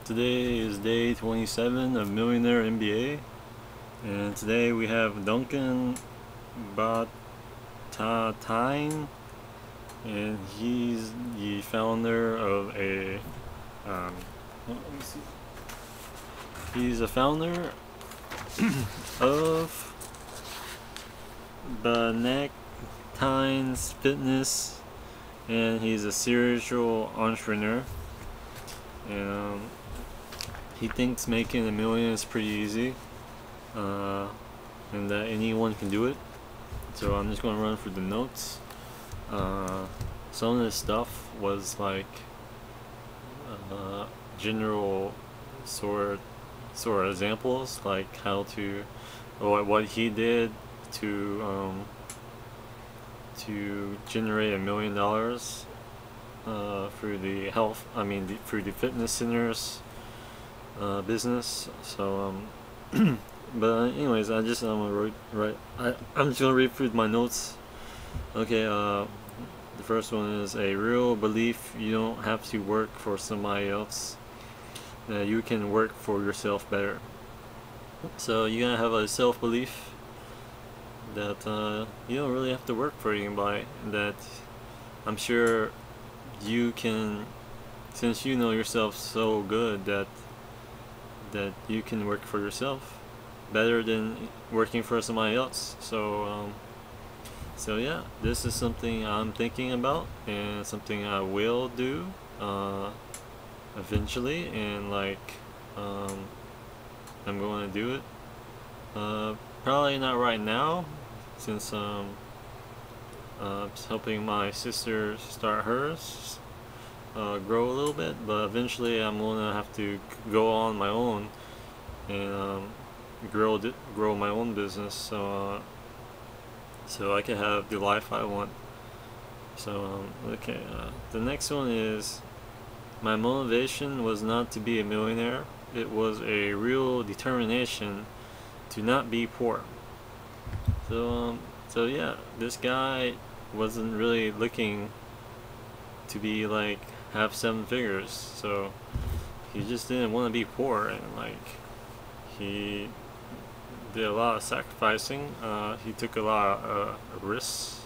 Today is day 27 of Millionaire MBA, and today we have Duncan Bannatyne, and he's the founder of a let me see. He's a founder of Bannatyne's Fitness, and he's a serial entrepreneur. And he thinks making $1 million is pretty easy, and that anyone can do it. So I'm just going to run through the notes. Some of this stuff was like general sort of examples, like how to, or what he did to generate $1 million through the through the fitness centers business. So but anyways, I'm just gonna read through my notes. Okay, the first one is a real belief you don't have to work for somebody else, that you can work for yourself better. So you gotta have a self-belief that you don't really have to work for anybody, that I'm sure you can, since you know yourself so good, that you can work for yourself better than working for somebody else. So so yeah, this is something I'm thinking about and something I will do eventually, and like I'm going to do it. Probably not right now, since helping my sister start hers grow a little bit, but eventually I'm gonna have to go on my own and grow my own business, so I can have the life I want. So okay, the next one is, my motivation was not to be a millionaire, it was a real determination to not be poor. So so yeah, this guy wasn't really looking to be like have 7 figures, so he just didn't want to be poor, and like he did a lot of sacrificing. He took a lot of risks,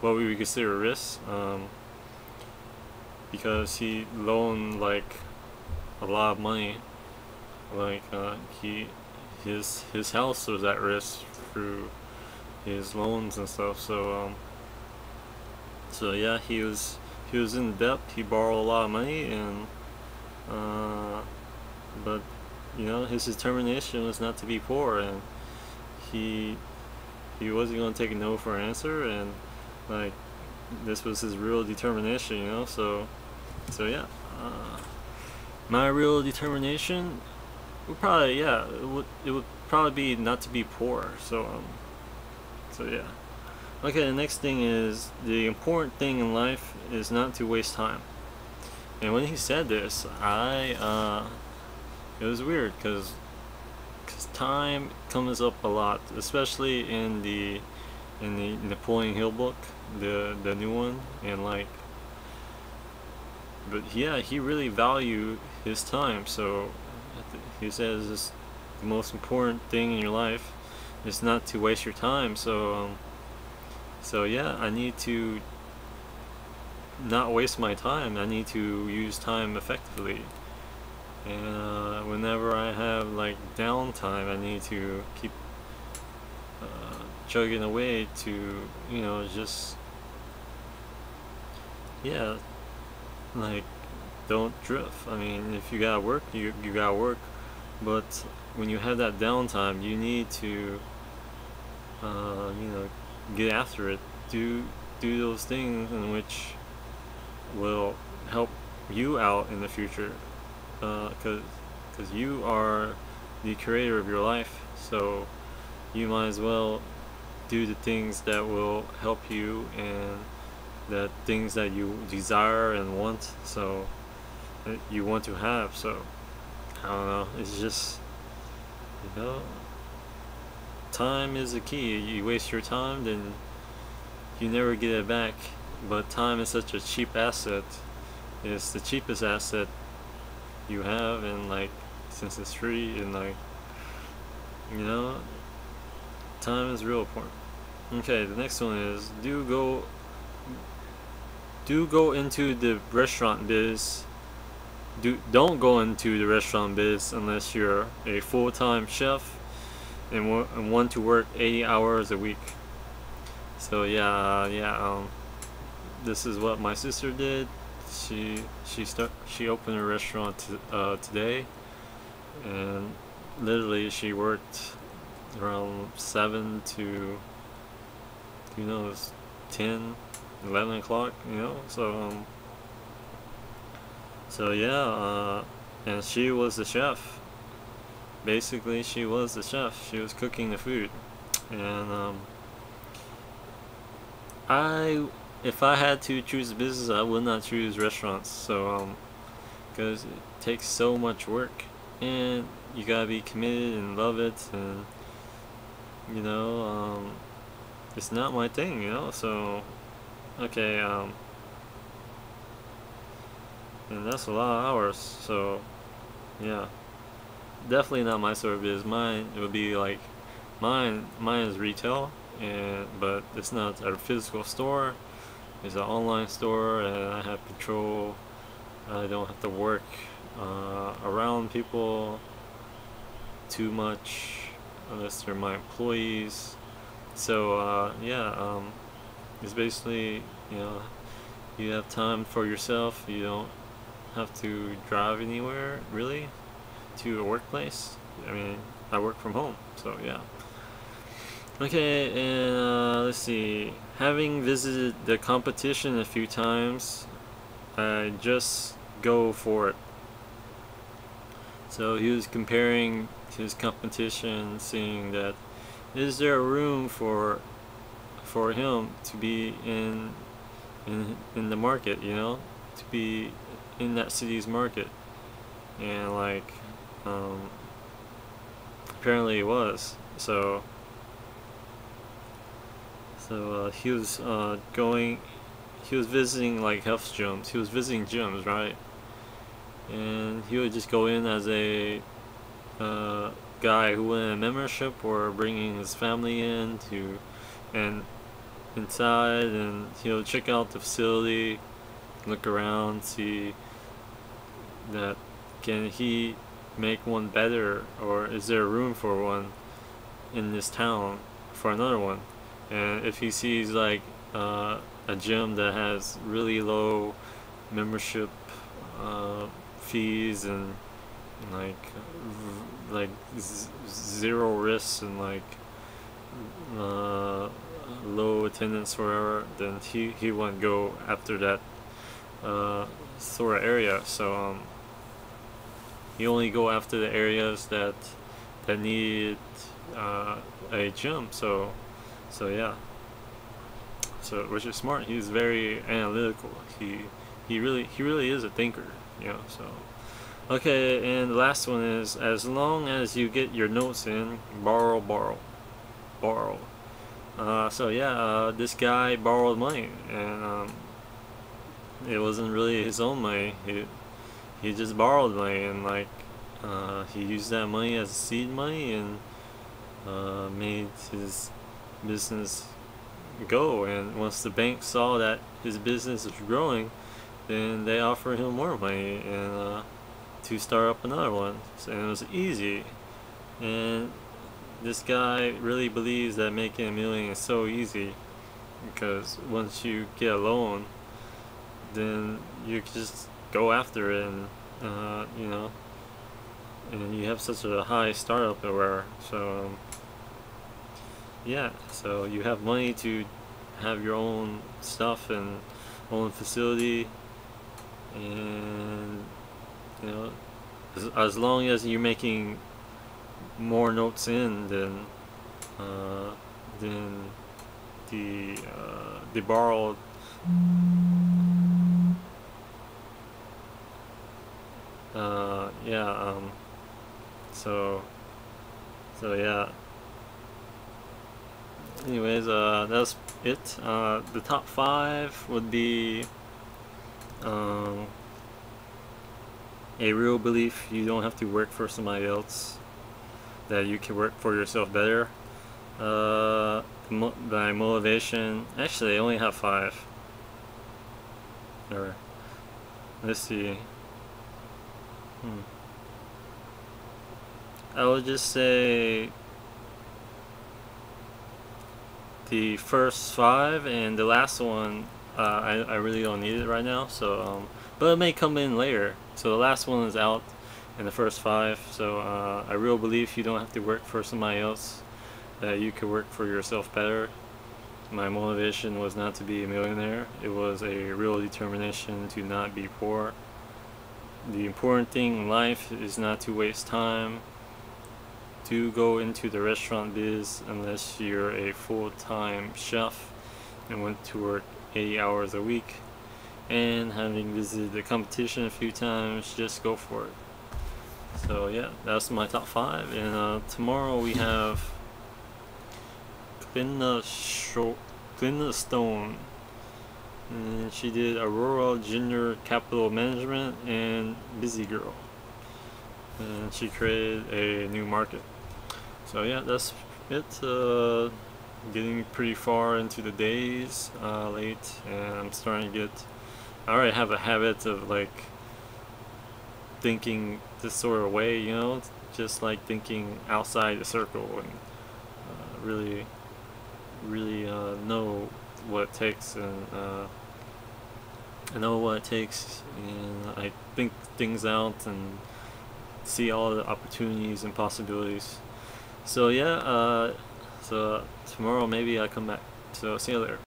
what we would consider risks, because he loaned like a lot of money. Like his house was at risk through his loans and stuff. So so yeah, he was in debt. He borrowed a lot of money, and but you know, his determination was not to be poor, and he wasn't going to take a no for an answer, and like this was his real determination, you know. So yeah, my real determination would probably, yeah, it would probably be not to be poor. So so yeah. Okay, the next thing is, the important thing in life is not to waste time. And when he said this, it was weird, because time comes up a lot, especially in the Napoleon Hill book, the new one, and like, but yeah, he really valued his time. So he says this, the most important thing in your life is not to waste your time. So so yeah, I need to not waste my time. I need to use time effectively, and whenever I have like downtime, I need to keep chugging away to, you know, just, yeah, like, don't drift. I mean, if you gotta work, you gotta work, but when you have that downtime, you need to you know, get after it, do those things in which will help you out in the future, because you are the creator of your life, so you might as well do the things that will help you, and the things that you desire and want, so that you want to have. So I don't know, it's just, you know, time is the key. You waste your time, then you never get it back. But time is such a cheap asset. It's the cheapest asset you have, and like since it's free, and like, you know, time is real important. Okay, the next one is do go into the restaurant biz. Don't go into the restaurant biz unless you're a full-time chef and want to work 80 hours a week. So this is what my sister did. She opened a restaurant today, and literally she worked around 7 to, 10, 11 o'clock, and she was the chef. Basically, she was the chef. She was cooking the food, and if I had to choose a business, I would not choose restaurants. So because it takes so much work, and you gotta be committed and love it, and it's not my thing, So okay, and that's a lot of hours. So yeah, definitely not my sort of business. Mine would be like mine is retail, but it's not a physical store. It's an online store, and I have control. I don't have to work around people too much unless they're my employees. So it's basically, you have time for yourself. You don't have to drive anywhere really to a workplace. I mean, I work from home, so yeah. Okay, and let's see. Having visited the competition a few times, I just go for it. So he was comparing his competition, seeing that is there room for him to be in the market, to be in that city's market, and like apparently it was. So he was he was visiting like health gyms. He was visiting gyms, right? And he would just go in as a guy who went in a membership, or bringing his family in and inside, and he'll check out the facility, look around, see that can he make one better, or is there room for one in this town for another one. And if he sees like a gym that has really low membership fees, and like zero risks, and like low attendance forever, then he wouldn't go after that sort of area. So you only go after the areas that need a gym. So yeah. So which is smart. He's very analytical. He really is a thinker. So okay, and the last one is, as long as you get your notes in, borrow. This guy borrowed money, and it wasn't really his own money. He just borrowed money, and like he used that money as seed money, and made his business go. And once the bank saw that his business was growing, then they offered him more money, and to start up another one. So, and it was easy. And this guy really believes that making $1 million is so easy, because once you get a loan, then you can just go after it, and and you have such a high startup aware. So so you have money to have your own stuff and own facility, and as long as you're making more notes in than the borrowed so yeah. Anyways, that's it. The top 5 would be a real belief you don't have to work for somebody else, that you can work for yourself better. My motivation, actually I only have 5. Or, let's see. I would just say the first 5, and the last one, I really don't need it right now, so but it may come in later. So the last one is out in the first 5, so I really believe you don't have to work for somebody else, that you could work for yourself better. My motivation was not to be a millionaire, it was a real determination to not be poor. The important thing in life is not to waste time to go into the restaurant biz unless you're a full-time chef and went to work 80 hours a week. And having visited the competition a few times, just go for it. So yeah, that's my top 5. And tomorrow we have Glenna Stone, and she did Aurora Junior Capital Management and Busy Girl, and she created a new market. So yeah, that's it. Getting pretty far into the days, late, and I'm starting to get, I already have a habit of like thinking this sort of way, you know, just like thinking outside the circle, and really know what it takes, and I know what it takes, and I think things out and see all the opportunities and possibilities. So yeah, so tomorrow maybe I come back. So see you later.